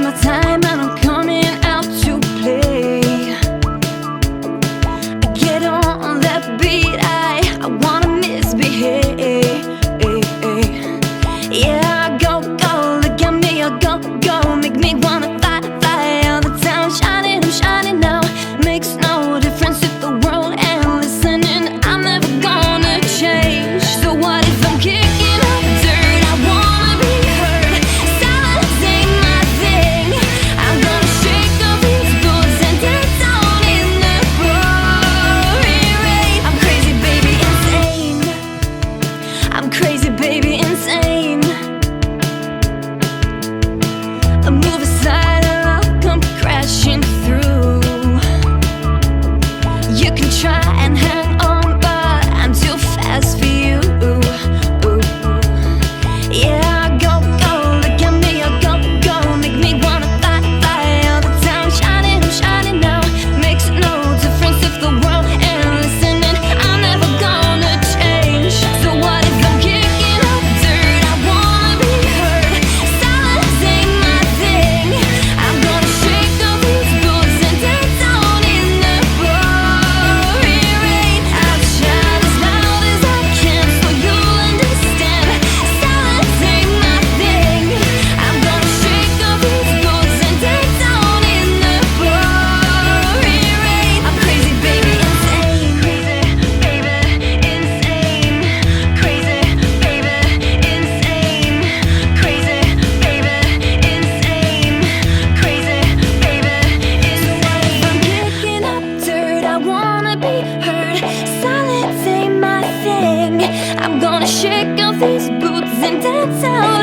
my time and I'm coming out to play. I get on that beat, I wanna misbehave. Yeah, go, look at me, go, make me wanna fly all the time. I'm shining now, makes no difference if the world ain't listening. I'm never gonna change. So what if I'm kicking up dirt? I wanna be heard. Silence ain't my thing. I'm gonna shake off these boots and dance down in the pouring rain. I'm crazy, baby, insane. I'm crazy, baby, insane. I move aside and I'll come crashing through. You can try and hang on, but I'm too fast for you. Yeah, go, look at me, go, make me wanna fly all the time. I'm shining now, makes no difference if the world ain't listening. I'm never gonna change. So what if I'm kicking up dirt? I wanna be heard. Silence ain't my thing. I'm gonna shake off these boots and dance down in the pouring rain. I'll shout as loud as I can so you'll understand. Silence ain't my thing. I'm gonna shake off these boots and dance down in the pouring rain. I'm crazy, baby, insane. Crazy, baby, insane. Crazy, baby, insane. Crazy, baby, insane. Crazy, baby, insane. I'm kicking up dirt, I wanna be heard. Silence ain't my thing. I'm gonna shake off these boots and dance out